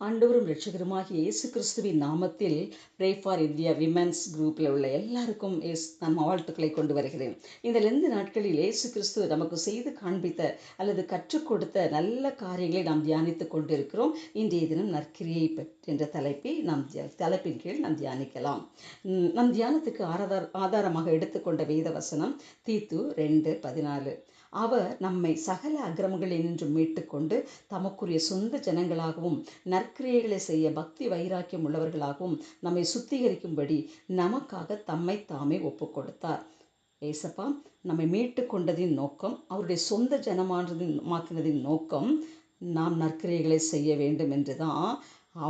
ஆண்டவரும் இரட்சகருமாகிய இயேசு கிறிஸ்துவின் நாமத்தில் ப்ரே ஃபார் இந்தியா விமென்ஸ் குரூப்பில் உள்ள எல்லாருக்கும் நான் வாழ்த்துக்களை கொண்டு வருகிறேன். இந்த 2 நாட்களில் இயேசு கிறிஸ்து நமக்கு செய்து காண்பித்த அல்லது கற்றுக் கொடுத்த நல்ல காரியங்களை நாம் தியானித்துக் கொண்டிருக்கிறோம். இன்றைய தினம் நற்கிரியை என்ற தலைப்பின் கீழ் நாம் தியானிக்கலாம். நம் தியானத்துக்கு ஆதாரமாக எடுத்துக்கொண்ட வேத வசனம் தீத்து 2:14. அவர் நம்மை சகல அக்கிரமங்களினின்று மீட்டுக்கொண்டு தமக்குரிய சொந்த ஜனங்களாகவும் நற்கிரியைகளை செய்ய பக்தி வைராக்கியம் உள்ளவர்களாகவும் நம்மை சுத்திகரிக்கும்படி நமக்காக தம்மை தாமே ஒப்பு கொடுத்தார். ஏசப்பா நம்மை மீட்டு கொண்டதின் நோக்கம், அவருடைய சொந்த ஜனமாக்கினதின் நோக்கம் நாம் நற்கிரியைகளை செய்ய வேண்டும் என்றுதான்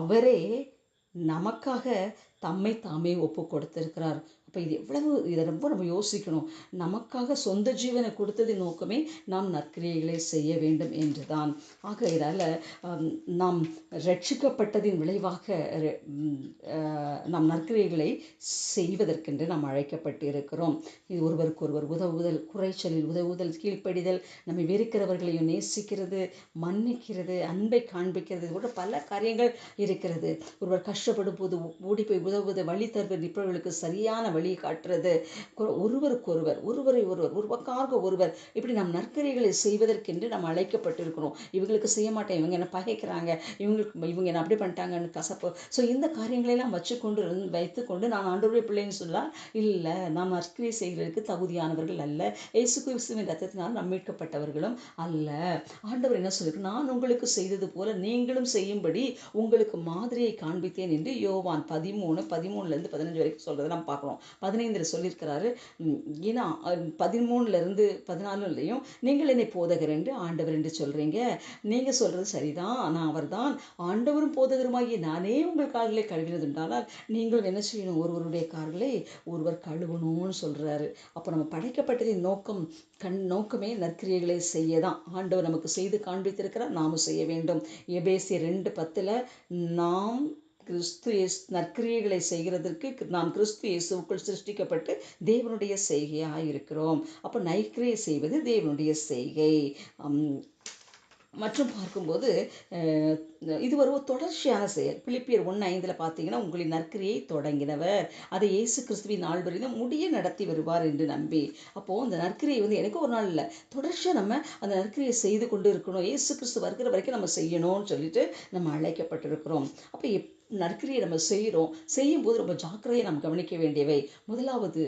அவரே நமக்காக தம்மை தாமே ஒப்பு கொடுத்திருக்கிறார். அப்போ இதை ரொம்ப நம்ம யோசிக்கணும். நமக்காக சொந்த ஜீவனை கொடுத்ததின் நோக்கமே நாம் நற்கிரியைகளை செய்ய வேண்டும் என்றுதான். ஆகையினால நாம் ரட்சிக்கப்பட்டதின் விளைவாக நாம் நற்கிரியைகளை செய்வதற்கென்று நாம் அழைக்கப்பட்டு இருக்கிறோம். இது ஒருவருக்கொருவர் உதவுதல், குறைச்சலில் உதவுதல், கீழ்ப்படிதல், நம்மை வெறுக்கிறவர்களையும் நேசிக்கிறது, மன்னிக்கிறது, அன்பை காண்பிக்கிறது, கூட பல காரியங்கள் இருக்கிறது. ஒருவர் கஷ்டப்படும் போது ஓடி போய் உதவுவது, வழி தருவது, இப்பவர்களுக்கு சரியான வழி காட்டுறது, ஒருவருக்கொருவர், ஒருவருக்காக ஒருவர், இப்படி நாம் நற்கிரியைகளை செய்வதற்கென்று நாம் அழைக்கப்பட்டிருக்கிறோம். இவங்களுக்கு செய்ய மாட்டேன், இவங்க என்ன பகைக்கிறாங்க, இவங்க என்ன அப்படி பண்ணிட்டாங்கன்னு கசப்பு. ஸோ இந்த காரியங்களெல்லாம் வைத்துக்கொண்டு நான் ஆண்டவருடைய பிள்ளைன்னு சொல்லலாம் இல்லை, நாம் நற்கிரியை செய்கிறதுக்கு தகுதியானவர்கள் அல்ல, இயேசு கிறிஸ்துவின் ரத்தத்தினால் நாம் மீட்கப்பட்டவர்களும் அல்ல. ஆண்டவர் என்ன சொல்லியிருக்கு, நான் உங்களுக்கு செய்தது போல நீங்களும் செய்யும்படி உங்களுக்கு மாதிரியை காண்பித்தேன் என்று யோவான் 13:15 வரைக்கும் சொல்கிறத நம்ம பார்க்குறோம். 15 சொல்லியிருக்கிறாரு. ஏன்னா 13-14 நீங்கள் என்னை போதகர் என்று ஆண்டவர் என்று சொல்கிறீங்க. நீங்கள் சொல்கிறது சரிதான், நான் அவர் தான், ஆண்டவரும் போதகருமாகிய நானே உங்கள் கால்களை கழுவினதுண்டானால் நீங்களும் என்ன செய்யணும், ஒருவருடைய கால்களை ஒருவர் கழுவணும்னு சொல்கிறாரு. அப்போ நம்ம படைக்கப்பட்டதின் நோக்கமே நற்கிரியைகளை செய்ய தான். ஆண்டவர் நமக்கு செய்து காண்பித்திருக்கிறார், நாமும் செய்ய வேண்டும். எபேசியர் 2:10 நாம் நற்கிரியைகளை செய்கிறதற்கு நாம் கிறிஸ்து இயேசுவுக்குள் சிருஷ்டிக்கப்பட்டு தேவனுடைய செய்கையாக இருக்கிறோம். அப்போ நற்கிரியை செய்வது தேவனுடைய செய்கை. மற்றும் பார்க்கும்போது இது ஒரு தொடர்ச்சியான செயல். பிலிப்பியர் 1:5 பார்த்தீங்கன்னா, உங்களின் நற்கிரியை தொடங்கினவர் அதை இயேசு கிறிஸ்துவின் நாள் வரைக்கும் முடிய நடத்தி வருவார் என்று நம்பி. அப்போது அந்த நற்கிரியை எனக்கு ஒரு நாள் இல்லை, தொடர்ச்சியாக நம்ம அந்த நற்கிரியை செய்து கொண்டு இருக்கணும். இயேசு கிறிஸ்து வருகிற வரைக்கும் நம்ம செய்யணும்னு சொல்லிட்டு நம்ம அழைக்கப்பட்டிருக்கிறோம். அப்போ நற்கிரியை நம்ம செய்யும்போது ரொம்ப ஜாக்கிரதையை நாம் கவனிக்க வேண்டியவை. முதலாவது,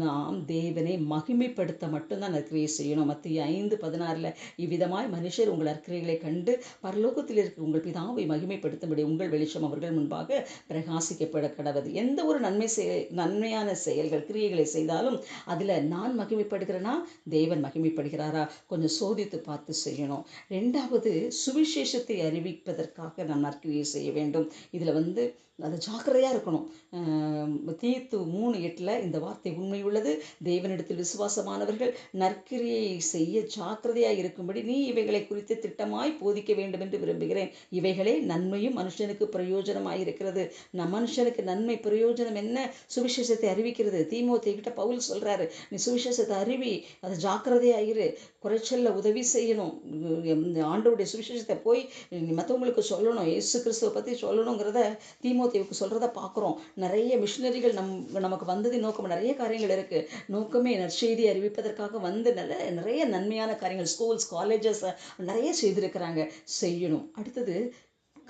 நாம் தேவனை மகிமைப்படுத்த மட்டும்தான் நற்கிரியை செய்யணும். மத்தேயு 5:16 இவ்விதமாய் மனுஷர் உங்கள் நற்கிரிகளை கண்டு பரலோகத்தில் இருக்கிற உங்கள் பிதாவை மகிமைப்படுத்தும்படி உங்கள் வெளிச்சம் அவர்கள் முன்பாக பிரகாசிக்கப்பட கடவது. எந்த ஒரு நன்மையான செயல்கள், கிரியைகளை செய்தாலும் அதில் நான் மகிமைப்படுகிறேன்னா தேவன் மகிமைப்படுகிறாரா கொஞ்சம் சோதித்து பார்த்து செய்யணும். 2வது, சுவிசேஷத்தை அறிவிப்பதற்காக நாம் நற்கிரியை செய்ய வேண்டும். இதில் அது ஜாக்கிரதையாக இருக்கணும். தீத்து 3:8 இந்த வார்த்தை உண்மை உள்ளது, தேவனிடத்தில் விசுவாசமானவர்கள் நற்கிரியை செய்ய ஜாக்கிரதையாக இருக்கும்படி நீ இவைகளை குறித்து திட்டமாய் போதிக்க வேண்டும் என்று விரும்புகிறேன். இவைகளே நன்மையும் மனுஷனுக்கு பிரயோஜனமாக இருக்கிறது. மனுஷனுக்கு நன்மை பிரயோஜனம் என்ன? சுவிசேஷத்தை அறிவிக்கிறது. தீமோத்தேயுகிட்ட பவுல் சொல்கிறாரு, நீ சுவிசேஷத்தை அறிவி, அது ஜாக்கிரதையாயிரு, குறைச்சல்ல உதவி செய்யணும், ஆண்டவருடைய சுவிசேஷத்தை போய் மற்றவங்களுக்கு சொல்லணும், இயேசு கிறிஸ்துவை பற்றி சொல்லணுங்கிறத தீமோத்தேயுக்கு சொல்கிறத பார்க்குறோம். நிறைய மிஷினரிகள் நமக்கு வந்ததின் நோக்கம் நிறைய காரியங்கள் இருக்குது. நோக்கமே நற்செய்தி அறிவிப்பதற்காக வந்து நிறைய நன்மையான காரியங்கள், ஸ்கூல்ஸ், காலேஜஸ் நிறைய செய்திருக்கிறாங்க, செய்யணும். அடுத்தது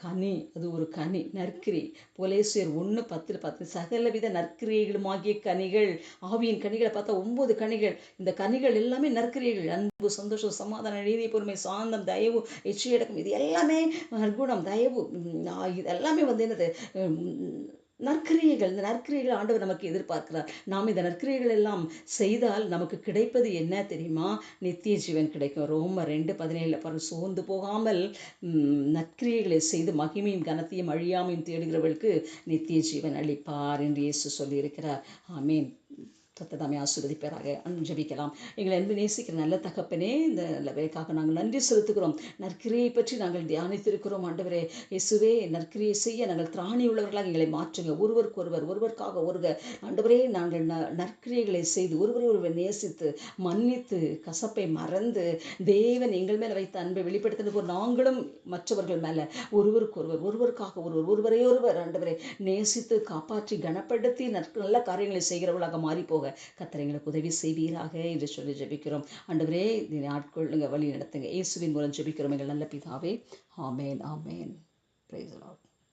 கனி, அது ஒரு கனி, நற்கிரி. கொலோசியர் 1:10 சகலவித நற்கிரியைகளுமாகிய கனிகள், ஆவியின் கனிகளை பார்த்தா 9 கனிகள். இந்த கனிகள் எல்லாமே நற்கிரியைகள். அன்பு, சந்தோஷம், சமாதானம், நீதி, பொறுமை, சாந்தம், தயவு, எச்சியடக்கம், இது எல்லாமே நற்குணம், தயவு, இது எல்லாமே என்னது, நற்கிரியைகள். இந்த நற்கிரியைகள் ஆண்டவர் நமக்கு எதிர்பார்க்கிறார். நாம் இந்த நற்கிரியைகள் எல்லாம் செய்தால் நமக்கு கிடைப்பது என்ன தெரியுமா? நித்திய ஜீவன் கிடைக்கும். ரோமர் 2:17 சோர்ந்து போகாமல் நற்கிரியைகளை செய்து மகிமையும் கனத்தையும் அழியாமையும் தேடுகிறவர்களுக்கு நித்திய ஜீவன் அளிப்பார் என்று இயேசு சொல்லியிருக்கிறார். ஆமீன். கர்த்தர் ஆசீர்வதிப்பாராக. ஜெபிக்கலாம். எங்களை அன்பு நேசிக்கிற நல்ல தகப்பனே, இந்த நல்ல வேலைக்காக நாங்கள் நன்றி செலுத்துகிறோம். நற்கிரியை பற்றி நாங்கள் தியானித்திருக்கிறோம் ஆண்டவரே. இயேசுவே, நற்கிரியை செய்ய நாங்கள் திராணி உள்ளவர்களாக எங்களை மாற்றுங்க. ஒருவருக்காக ஒருவர் ஆண்டவரே, நாங்கள் நற்கிரியைகளை செய்து ஒருவரை நேசித்து மன்னித்து கசப்பை மறந்து தேவன் எங்கள் மேலே வைத்த அன்பை வெளிப்படுத்தின நாங்களும் மற்றவர்கள் மேலே ஒருவருக்காக ஒருவரையொருவர் ஆண்டவரை நேசித்து காப்பாற்றி கனப்படுத்தி நல்ல காரியங்களை செய்கிறவர்களாக மாறிப்போக கர்த்தர் எங்களுக்கு உதவி செய்வீராக என்று சொல்லி ஜெபிக்கிறோம். ஆண்டவரே, ஆட்கொள்ளுங்க, வழி நடத்துங்க. இயேசுவின் மூலம் ஜெபிக்கிறோம் எங்கள் நல்ல பிதாவே. Amen, amen. Praise the Lord.